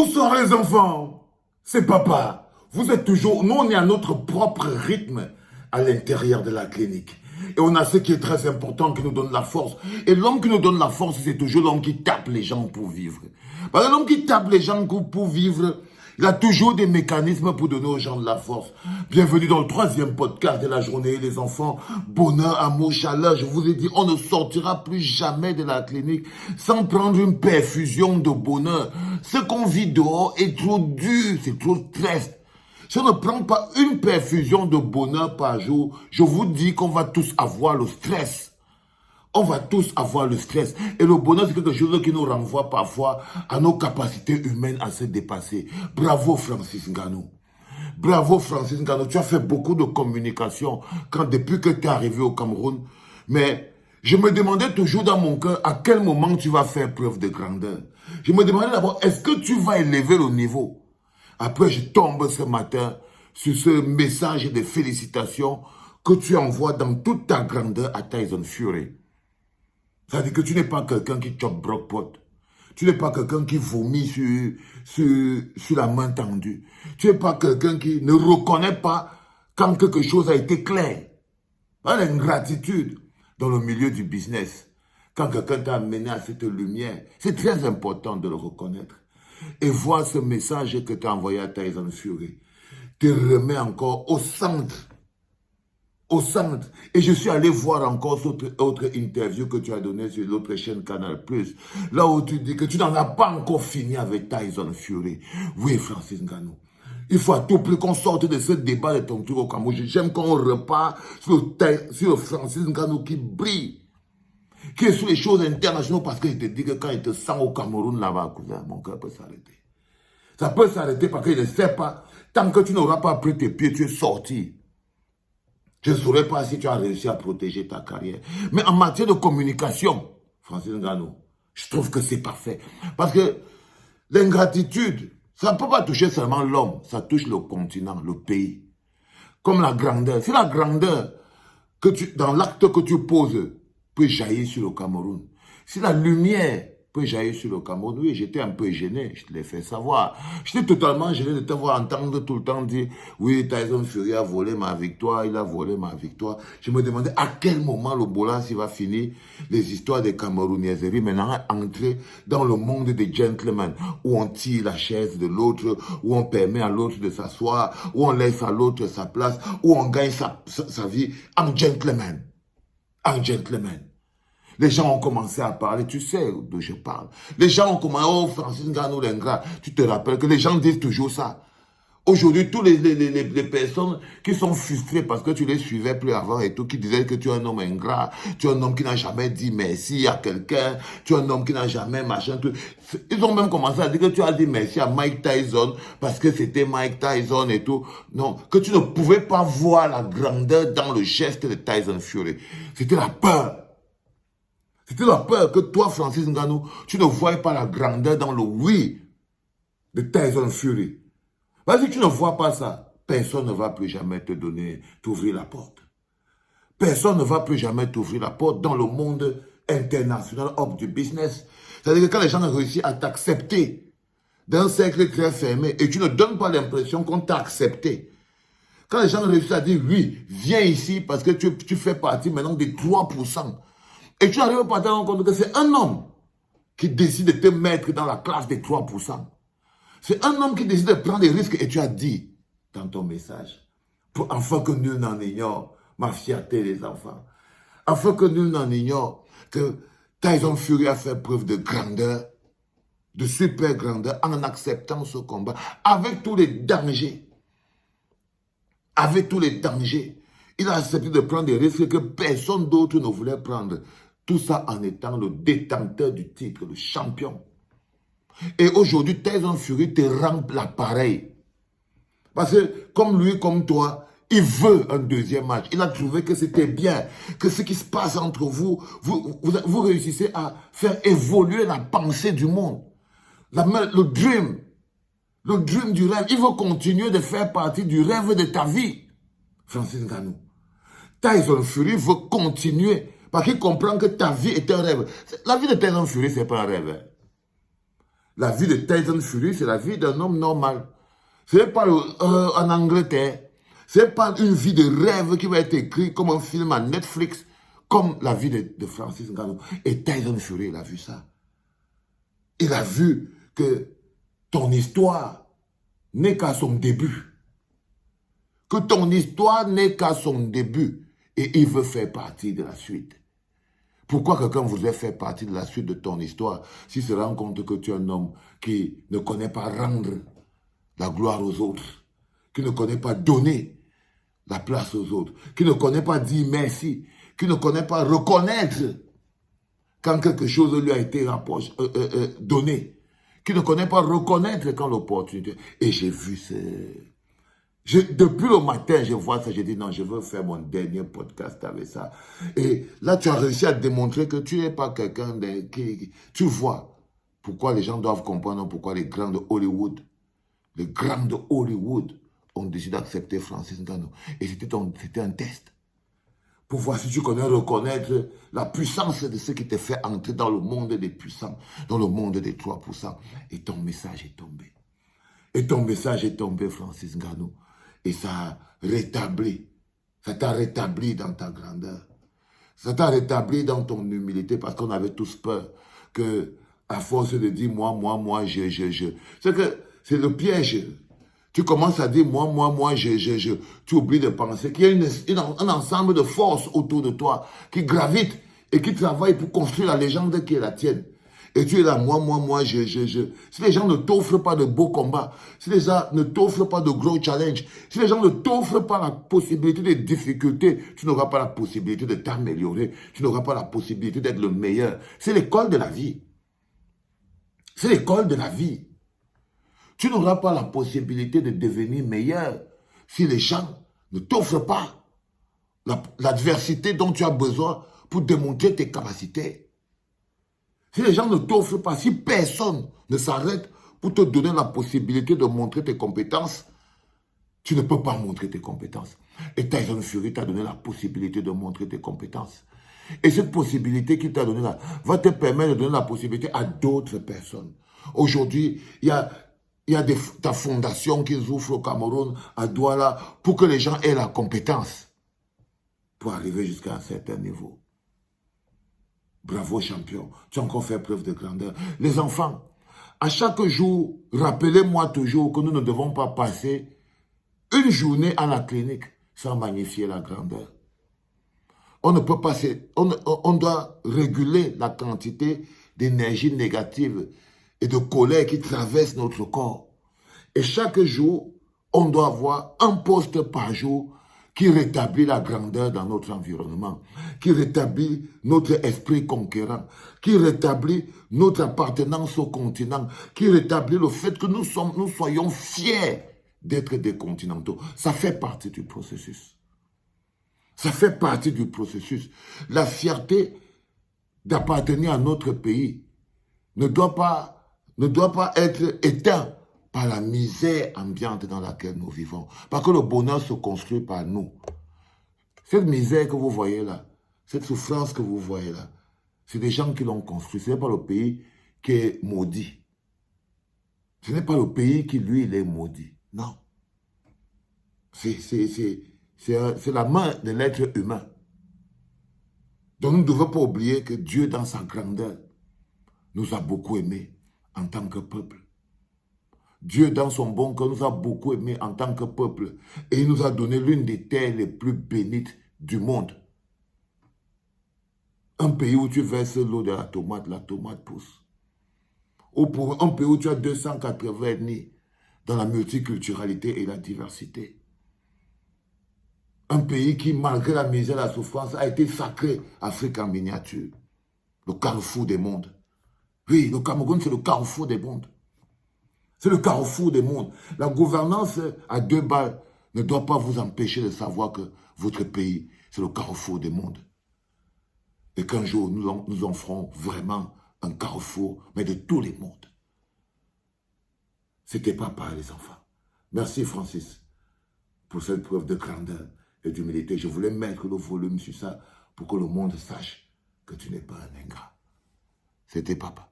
Bonsoir les enfants, c'est papa. Vous êtes toujours, nous on est à notre propre rythme à l'intérieur de la clinique. Et on a ce qui est très important qui nous donne la force. Et l'homme qui nous donne la force, c'est toujours l'homme qui tape les gens pour vivre. Parce que l'homme qui tape les gens pour vivre, il a toujours des mécanismes pour donner aux gens de la force. Bienvenue dans le 3e podcast de la journée, les enfants. Bonheur, amour, chaleur. Je vous ai dit, on ne sortira plus jamais de la clinique sans prendre une perfusion de bonheur. Ce qu'on vit dehors est trop dur, c'est trop stress. Si on ne prend pas une perfusion de bonheur par jour, je vous dis qu'on va tous avoir le stress. On va tous avoir le stress. Et le bonheur, c'est quelque chose qui nous renvoie parfois à nos capacités humaines à se dépasser. Bravo Francis Ngannou. Bravo Francis Ngannou. Tu as fait beaucoup de communication depuis que tu es arrivé au Cameroun. Mais je me demandais toujours dans mon cœur à quel moment tu vas faire preuve de grandeur. Je me demandais d'abord, est-ce que tu vas élever le niveau? Après, je tombe ce matin sur ce message de félicitations que tu envoies dans toute ta grandeur à Tyson Fury. C'est-à-dire que tu n'es pas quelqu'un qui chope Brockpot. Tu n'es pas quelqu'un qui vomit sur la main tendue. Tu n'es pas quelqu'un qui ne reconnaît pas quand quelque chose a été clair. L'ingratitude dans le milieu du business. Quand quelqu'un t'a amené à cette lumière, c'est très important de le reconnaître. Et voir ce message que tu as envoyé à Tyson Fury te remet encore au centre. Au centre. Et je suis allé voir encore cette autre interview que tu as donnée sur l'autre chaîne Canal+. Là où tu dis que tu n'en as pas encore fini avec Tyson Fury. Oui, Francis Ngannou. Il faut à tout prix qu'on sorte de ce débat de ton tour au Cameroun. J'aime qu'on repart sur le Francis Ngannou qui brille. Qui est sur les choses internationales parce qu'il te dit que quand il te sent au Cameroun là-bas, cousin, mon cœur peut s'arrêter. Ça peut s'arrêter parce qu'il ne sait pas. Tant que tu n'auras pas pris tes pieds, tu es sorti. Je ne saurais pas si tu as réussi à protéger ta carrière. Mais en matière de communication, Francis Ngannou, je trouve que c'est parfait. Parce que l'ingratitude, ça ne peut pas toucher seulement l'homme, ça touche le continent, le pays. Comme la grandeur. C'est la grandeur dans l'acte que tu poses, peut jaillir sur le Cameroun. Si la lumière peut jaillir sur le Cameroun, oui, j'étais un peu gêné, je te l'ai fait savoir. J'étais totalement gêné de te voir entendre tout le temps dire, oui, Tyson Fury a volé ma victoire, il a volé ma victoire. Je me demandais à quel moment le Bolas va finir les histoires des Camerounaiseries, maintenant entrer dans le monde des gentlemen, où on tire la chaise de l'autre, où on permet à l'autre de s'asseoir, où on laisse à l'autre sa place, où on gagne sa vie en gentleman. En gentleman. Les gens ont commencé à parler, tu sais d'où je parle. Les gens ont commencé, oh Francis Ngannou l'ingrat, tu te rappelles que les gens disent toujours ça. Aujourd'hui, toutes les personnes qui sont frustrées parce que tu les suivais plus avant et tout, qui disaient que tu es un homme ingrat, tu es un homme qui n'a jamais dit merci à quelqu'un, tu es un homme qui n'a jamais machin, tout. Ils ont même commencé à dire que tu as dit merci à Mike Tyson parce que c'était Mike Tyson et tout. Non, que tu ne pouvais pas voir la grandeur dans le geste de Tyson Fury. C'était la peur. C'était la peur que toi, Francis Ngannou, tu ne voyais pas la grandeur dans le oui de Tyson Fury. Parce que si tu ne vois pas ça, personne ne va plus jamais t'ouvrir la porte. Personne ne va plus jamais t'ouvrir la porte dans le monde international du business. C'est-à-dire que quand les gens ont réussi à t'accepter dans un cercle très fermé et tu ne donnes pas l'impression qu'on t'a accepté. Quand les gens ont réussi à dire oui, viens ici parce que tu fais partie maintenant des 3%. Et tu n'arrives pas à te rendre compte que c'est un homme qui décide de te mettre dans la classe des 3%. C'est un homme qui décide de prendre des risques et tu as dit dans ton message, afin que nul n'en ignore ma fierté des enfants, afin que nul n'en ignore que Tyson Fury a fait preuve de grandeur, de super grandeur en acceptant ce combat avec tous les dangers. Avec tous les dangers. Il a accepté de prendre des risques que personne d'autre ne voulait prendre. Tout ça en étant le détenteur du titre, le champion. Et aujourd'hui, Tyson Fury te rend l'appareil. Parce que comme lui, comme toi, il veut un deuxième match. Il a trouvé que c'était bien, que ce qui se passe entre vous, vous réussissez à faire évoluer la pensée du monde. Le dream du rêve. Il veut continuer de faire partie du rêve de ta vie. Francis Ngannou. Tyson Fury veut continuer parce qu'il comprend que ta vie est un rêve. La vie de Tyson Fury, ce n'est pas un rêve. La vie de Tyson Fury, c'est la vie d'un homme normal. Ce n'est pas en Angleterre. Ce n'est pas une vie de rêve qui va être écrite comme un film à Netflix, comme la vie de Francis Ngannou. Et Tyson Fury, il a vu ça. Il a vu que ton histoire n'est qu'à son début. Que ton histoire n'est qu'à son début. Et il veut faire partie de la suite. Pourquoi quelqu'un voudrait faire partie de la suite de ton histoire s'il se rend compte que tu es un homme qui ne connaît pas rendre la gloire aux autres, qui ne connaît pas donner la place aux autres, qui ne connaît pas dire merci, qui ne connaît pas reconnaître quand quelque chose lui a été donné, qui ne connaît pas reconnaître quand l'opportunité. Et j'ai vu ce... Depuis le matin, je vois ça, j'ai dit non, je veux faire mon dernier podcast avec ça. Et là, tu as réussi à démontrer que tu n'es pas quelqu'un qui... Tu vois pourquoi les gens doivent comprendre pourquoi les grands de Hollywood ont décidé d'accepter Francis Ngannou. Et c'était un test. Pour voir si tu connais reconnaître la puissance de ce qui te fait entrer dans le monde des puissants, dans le monde des 3%. Et ton message est tombé. Et ton message est tombé, Francis Ngannou. Et ça t'a rétabli dans ta grandeur. Ça t'a rétabli dans ton humilité parce qu'on avait tous peur que, à force de dire moi, je. C'est que c'est le piège. Tu commences à dire moi, je. Tu oublies de penser qu'il y a un ensemble de forces autour de toi qui gravitent et qui travaillent pour construire la légende qui est la tienne. Et tu es là, moi, je. Si les gens ne t'offrent pas de beaux combats, si les gens ne t'offrent pas de gros challenges, si les gens ne t'offrent pas la possibilité des difficultés, tu n'auras pas la possibilité de t'améliorer, tu n'auras pas la possibilité d'être le meilleur. C'est l'école de la vie. C'est l'école de la vie. Tu n'auras pas la possibilité de devenir meilleur si les gens ne t'offrent pas l'adversité dont tu as besoin pour démontrer tes capacités. Si les gens ne t'offrent pas, si personne ne s'arrête pour te donner la possibilité de montrer tes compétences, tu ne peux pas montrer tes compétences. Et Tyson Fury t'a donné la possibilité de montrer tes compétences. Et cette possibilité qu'il t'a donnée là va te permettre de donner la possibilité à d'autres personnes. Aujourd'hui, il y a ta fondation qui ouvre au Cameroun, à Douala, pour que les gens aient la compétence pour arriver jusqu'à un certain niveau. Bravo champion, tu as encore fait preuve de grandeur. Les enfants, à chaque jour, rappelez-moi toujours que nous ne devons pas passer une journée à la clinique sans magnifier la grandeur. On ne peut pas, on doit réguler la quantité d'énergie négative et de colère qui traverse notre corps. Et chaque jour, on doit avoir un poste par jour qui rétablit la grandeur dans notre environnement, qui rétablit notre esprit conquérant, qui rétablit notre appartenance au continent, qui rétablit le fait que nous soyons fiers d'être des continentaux. Ça fait partie du processus. Ça fait partie du processus. La fierté d'appartenir à notre pays ne doit pas être éteinte par la misère ambiante dans laquelle nous vivons. Parce que le bonheur se construit par nous. Cette misère que vous voyez là, cette souffrance que vous voyez là, c'est des gens qui l'ont construit. Ce n'est pas le pays qui est maudit. Ce n'est pas le pays qui, lui, il est maudit. Non. C'est la main de l'être humain. Donc nous ne devons pas oublier que Dieu, dans sa grandeur, nous a beaucoup aimés en tant que peuple. Dieu, dans son bon cœur, nous a beaucoup aimés en tant que peuple. Et il nous a donné l'une des terres les plus bénites du monde. Un pays où tu verses l'eau de la tomate pousse. Ou pour un pays où tu as 280 ethnies dans la multiculturalité et la diversité. Un pays qui, malgré la misère et la souffrance, a été sacré, Afrique en miniature. Le carrefour des mondes. Oui, le Cameroun, c'est le carrefour des mondes. C'est le carrefour des mondes. La gouvernance à 2 balles ne doit pas vous empêcher de savoir que votre pays, c'est le carrefour des mondes. Et qu'un jour, nous en ferons vraiment un carrefour, mais de tous les mondes. C'était papa, les enfants. Merci, Francis, pour cette preuve de grandeur et d'humilité. Je voulais mettre le volume sur ça pour que le monde sache que tu n'es pas un ingrat. C'était papa.